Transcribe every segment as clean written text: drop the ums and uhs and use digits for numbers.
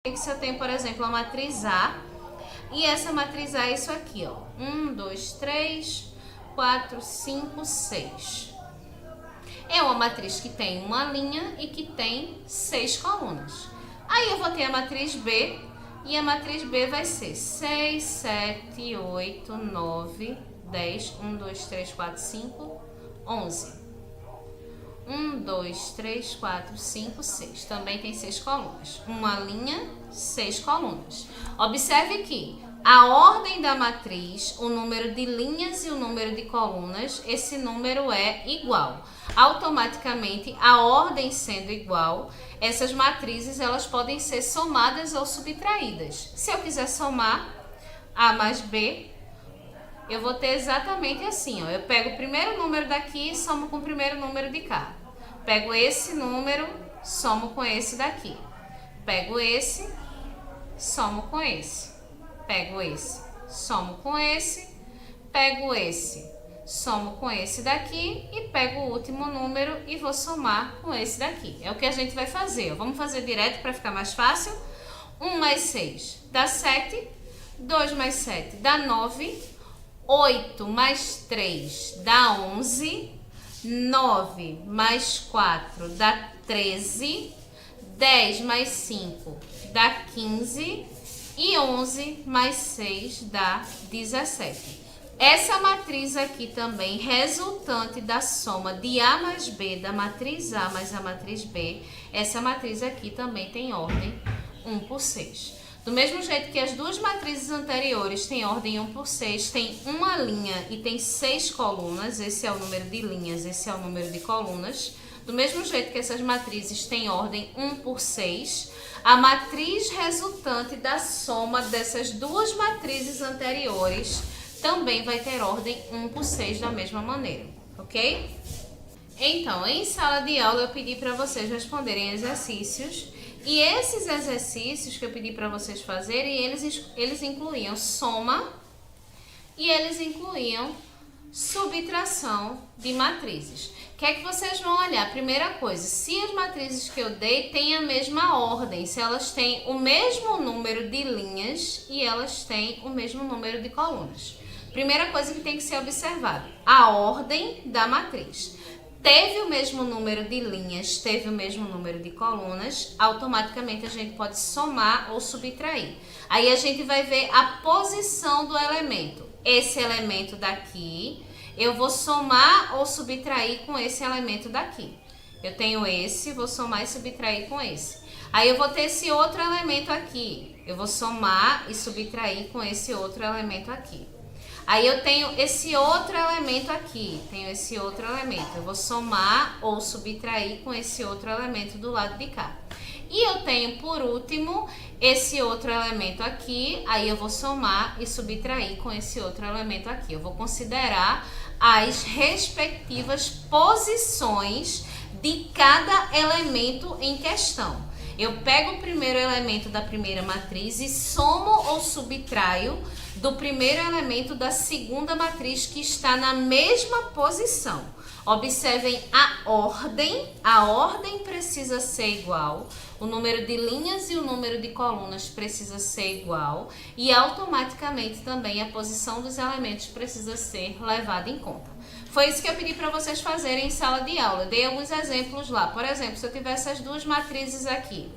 Se eu tenho, por exemplo, a matriz A, e essa matriz A é isso aqui, ó. 1, 2, 3, 4, 5, 6. É uma matriz que tem uma linha e que tem 6 colunas. Aí eu vou ter a matriz B, e a matriz B vai ser 6, 7, 8, 9, 10, 1, 2, 3, 4, 5, 11. 1, 2, 3, 4, 5, 6. Também tem 6 colunas. Uma linha, 6 colunas. Observe que a ordem da matriz, o número de linhas e o número de colunas, esse número é igual. Automaticamente, a ordem sendo igual, essas matrizes elas podem ser somadas ou subtraídas. Se eu quiser somar A mais B, eu vou ter exatamente assim, ó. Eu pego o primeiro número daqui e somo com o primeiro número de cá. Pego esse número, somo com esse daqui. Pego esse, somo com esse. Pego esse, somo com esse. Pego esse, somo com esse daqui. E pego o último número e vou somar com esse daqui. É o que a gente vai fazer. Vamos fazer direto para ficar mais fácil. 1 mais 6 dá 7. 2 mais 7 dá 9. 8 mais 3 dá 11. 9 mais 4 dá 13. 10 mais 5 dá 15. E 11 mais 6 dá 17. Essa matriz aqui também, resultante da soma de A mais B, da matriz A mais a matriz B, essa matriz aqui também tem ordem 1 por 6. Do mesmo jeito que as duas matrizes anteriores têm ordem 1 por 6, tem uma linha e tem 6 colunas, esse é o número de linhas, esse é o número de colunas. Do mesmo jeito que essas matrizes têm ordem 1 por 6, a matriz resultante da soma dessas duas matrizes anteriores também vai ter ordem 1 por 6 da mesma maneira, ok? Então, em sala de aula eu pedi para vocês responderem exercícios. E esses exercícios que eu pedi para vocês fazerem, eles incluíam soma e eles incluíam subtração de matrizes. O que é que vocês vão olhar? Primeira coisa, se as matrizes que eu dei têm a mesma ordem, se elas têm o mesmo número de linhas e elas têm o mesmo número de colunas. Primeira coisa que tem que ser observada, a ordem da matriz. Teve o mesmo número de linhas, teve o mesmo número de colunas, automaticamente a gente pode somar ou subtrair. Aí a gente vai ver a posição do elemento. Esse elemento daqui, eu vou somar ou subtrair com esse elemento daqui. Eu tenho esse, vou somar e subtrair com esse. Aí eu vou ter esse outro elemento aqui. Eu vou somar e subtrair com esse outro elemento aqui. Aí eu tenho esse outro elemento aqui, eu vou somar ou subtrair com esse outro elemento do lado de cá. E eu tenho, por último, esse outro elemento aqui, aí eu vou somar e subtrair com esse outro elemento aqui. Eu vou considerar as respectivas posições de cada elemento em questão. Eu pego o primeiro elemento da primeira matriz e somo ou subtraio do primeiro elemento da segunda matriz que está na mesma posição. Observem a ordem precisa ser igual, o número de linhas e o número de colunas precisa ser igual e automaticamente também a posição dos elementos precisa ser levada em conta. Foi isso que eu pedi para vocês fazerem em sala de aula. Eu dei alguns exemplos lá. Por exemplo, se eu tiver essas duas matrizes aqui,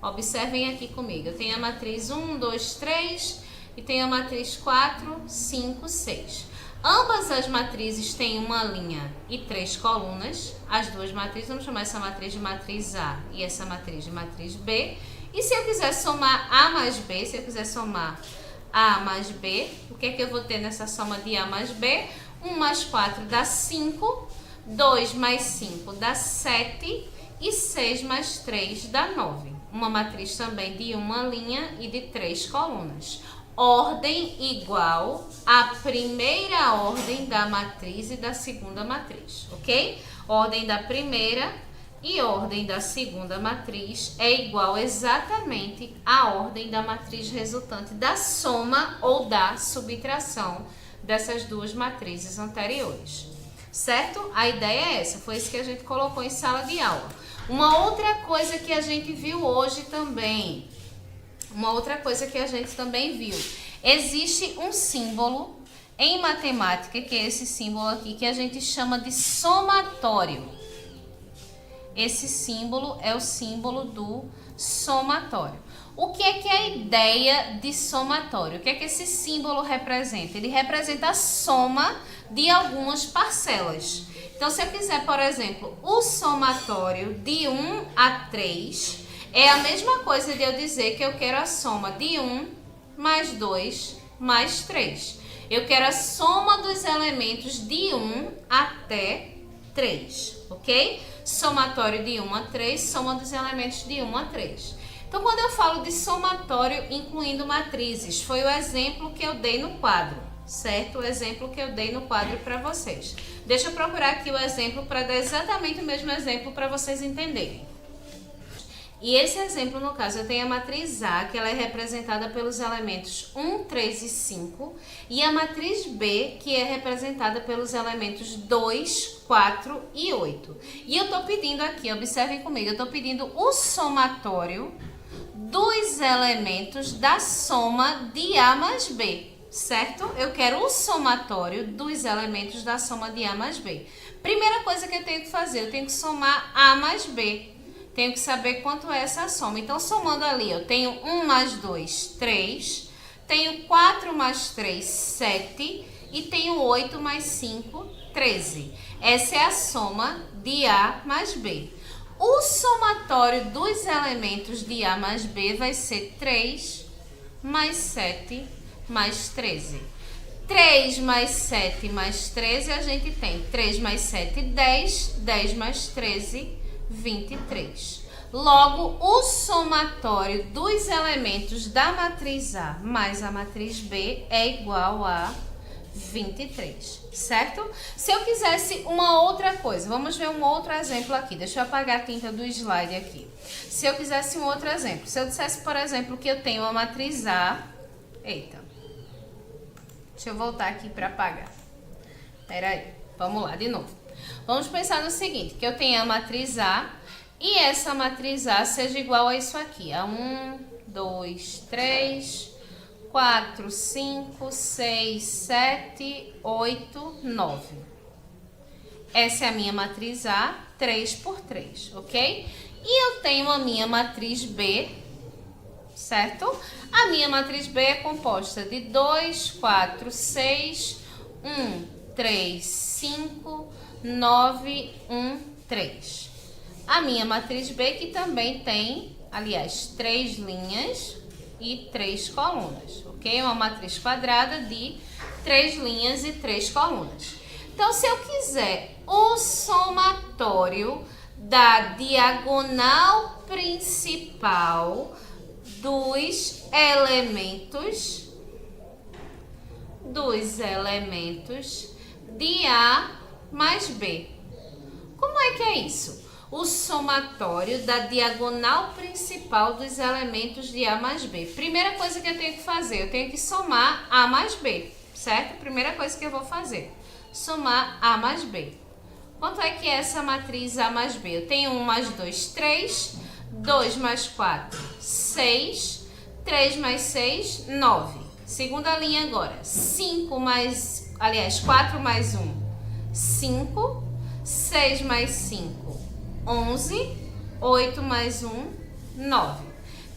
observem aqui comigo. Eu tenho a matriz 1, 2, 3 e tenho a matriz 4, 5, 6. Ambas as matrizes têm uma linha e 3 colunas. As duas matrizes, vamos chamar essa matriz de matriz A e essa matriz de matriz B. E se eu quiser somar A mais B, se eu quiser somar A mais B, o que é que eu vou ter nessa soma de A mais B? 1 mais 4 dá 5, 2 mais 5 dá 7 e 6 mais 3 dá 9. Uma matriz também de uma linha e de 3 colunas. Ordem igual à primeira ordem da matriz e da segunda matriz, ok? Ordem da primeira e ordem da segunda matriz é igual exatamente à ordem da matriz resultante da soma ou da subtração dessas duas matrizes anteriores, certo? A ideia é essa, foi isso que a gente colocou em sala de aula. Uma outra coisa que a gente viu hoje também, Uma outra coisa que a gente também viu. Existe um símbolo em matemática, que é esse símbolo aqui, que a gente chama de somatório. Esse símbolo é o símbolo do somatório. O que é a ideia de somatório? O que é que esse símbolo representa? Ele representa a soma de algumas parcelas. Então, se eu quiser, por exemplo, o somatório de 1 a 3, é a mesma coisa de eu dizer que eu quero a soma de 1 mais 2 mais 3. Eu quero a soma dos elementos de 1 até 3, ok? Somatório de 1 a 3, soma dos elementos de 1 a 3. Então, quando eu falo de somatório incluindo matrizes, foi o exemplo que eu dei no quadro, certo? O exemplo que eu dei no quadro para vocês. Deixa eu procurar aqui o exemplo para dar exatamente o mesmo exemplo para vocês entenderem. E esse exemplo, no caso, eu tenho a matriz A, que ela é representada pelos elementos 1, 3 e 5, e a matriz B, que é representada pelos elementos 2, 4 e 8. E eu estou pedindo aqui, observem comigo, eu estou pedindo o somatório dos elementos da soma de A mais B, certo? Eu quero o somatório dos elementos da soma de A mais B. Primeira coisa que eu tenho que fazer, eu tenho que somar A mais B. Tenho que saber quanto é essa soma. Então, somando ali, eu tenho 1 mais 2, 3. Tenho 4 mais 3, 7. E tenho 8 mais 5, 13. Essa é a soma de A mais B. O somatório dos elementos de A mais B vai ser 3 mais 7 mais 13. 3 mais 7 mais 13, a gente tem 3 mais 7, 10. 10 mais 13, 23. Logo, o somatório dos elementos da matriz A mais a matriz B é igual a 23, certo? Se eu quisesse uma outra coisa, vamos ver um outro exemplo aqui. Deixa eu apagar a tinta do slide aqui. Se eu quisesse um outro exemplo, se eu dissesse, por exemplo, que eu tenho uma matriz A... Eita. Deixa eu voltar aqui para apagar. Espera aí. Vamos lá, de novo. Vamos pensar no seguinte, que eu tenho a matriz A e essa matriz A seja igual a isso aqui, a 1, 2, 3, 4, 5, 6, 7, 8, 9. Essa é a minha matriz A, 3 por 3, ok? E eu tenho a minha matriz B, certo? A minha matriz B é composta de 2, 4, 6, 1, 3, 5, 9, 1, 3. A minha matriz B que também tem, aliás, 3 linhas e 3 colunas, ok? Uma matriz quadrada de 3 linhas e 3 colunas. Então, se eu quiser o somatório da diagonal principal dos elementos de A mais B. Como é que é isso? O somatório da diagonal principal dos elementos de A mais B. Primeira coisa que eu tenho que fazer, eu tenho que somar A mais B, certo? Primeira coisa que eu vou fazer, somar A mais B. Quanto é que é essa matriz A mais B? Eu tenho 1 mais 2, 3, 2 mais 4, 6, 3 mais 6, 9. Segunda linha agora, 4 mais 1, 5, 6 mais 5, 11, 8 mais 1, 9.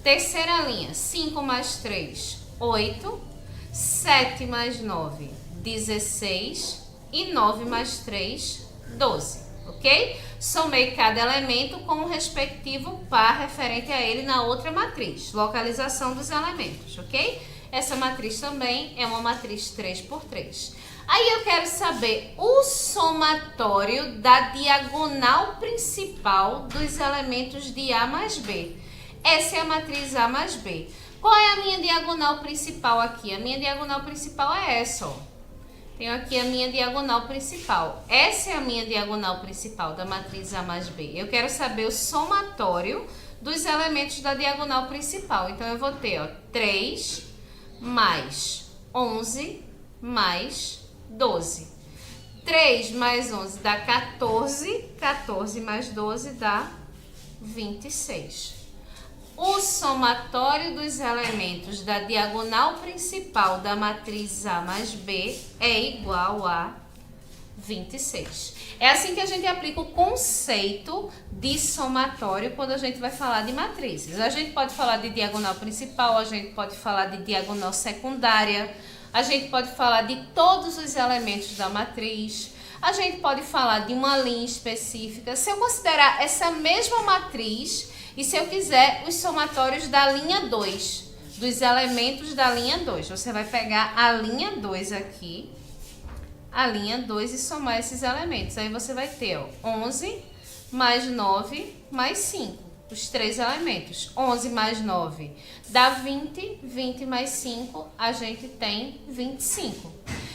Terceira linha, 5 mais 3, 8, 7 mais 9, 16 e 9 mais 3, 12, ok? Somei cada elemento com o respectivo par referente a ele na outra matriz, localização dos elementos, ok? Essa matriz também é uma matriz 3 por 3. Aí eu quero saber o somatório da diagonal principal dos elementos de A mais B. Essa é a matriz A mais B. Qual é a minha diagonal principal aqui? A minha diagonal principal é essa, ó. Tenho aqui a minha diagonal principal. Essa é a minha diagonal principal da matriz A mais B. Eu quero saber o somatório dos elementos da diagonal principal. Então, eu vou ter, ó, 3 mais 11 mais 12. 3 mais 11 dá 14. 14 mais 12 dá 26. o somatório dos elementos da diagonal principal da matriz A mais B é igual a 26. É assim que a gente aplica o conceito de somatório quando a gente vai falar de matrizes. A gente pode falar de diagonal principal, a gente pode falar de diagonal secundária, a gente pode falar de todos os elementos da matriz, a gente pode falar de uma linha específica. Se eu considerar essa mesma matriz e se eu quiser os somatórios da linha 2, dos elementos da linha 2, você vai pegar a linha 2 aqui, a linha 2 e somar esses elementos. Aí você vai ter, ó, 11 mais 9 mais 5, os três elementos. 11 mais 9 dá 20, 20 mais 5, a gente tem 25.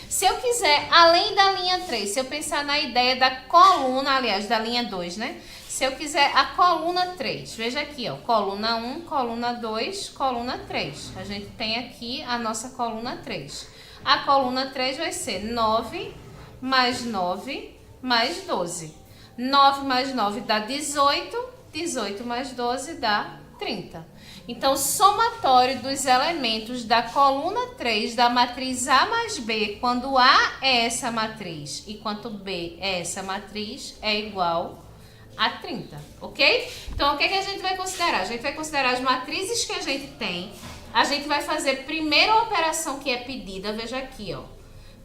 Se eu quiser, além da linha 3, se eu pensar na ideia da coluna, aliás, da linha 2, né? Se eu quiser a coluna 3, veja aqui, ó, coluna 1, coluna 2, coluna 3. A gente tem aqui a nossa coluna 3. A coluna 3 vai ser 9 mais 9 mais 12. 9 mais 9 dá 18, 18 mais 12 dá 30. Então, o somatório dos elementos da coluna 3 da matriz A mais B, quando A é essa matriz e quando B é essa matriz, é igual a 30, ok? Então, o que a gente vai considerar? A gente vai considerar as matrizes que a gente tem. A gente vai fazer primeiro a operação que é pedida, veja aqui, ó.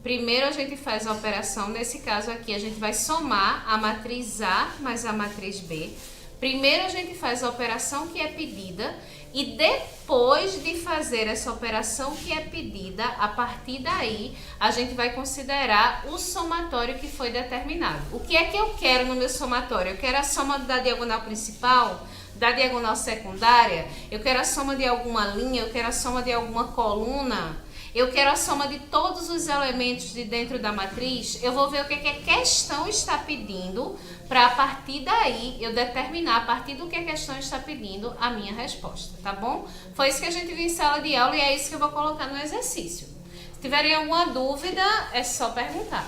Primeiro a gente faz a operação, nesse caso aqui, a gente vai somar a matriz A mais a matriz B. Primeiro a gente faz a operação que é pedida e depois de fazer essa operação que é pedida, a partir daí, a gente vai considerar o somatório que foi determinado. O que é que eu quero no meu somatório? Eu quero a soma da diagonal principal, da diagonal secundária, eu quero a soma de alguma linha, eu quero a soma de alguma coluna, eu quero a soma de todos os elementos de dentro da matriz. Eu vou ver o que a questão está pedindo para a partir daí eu determinar a partir do que a questão está pedindo a minha resposta, tá bom? Foi isso que a gente viu em sala de aula e é isso que eu vou colocar no exercício. Se tiverem alguma dúvida, é só perguntar.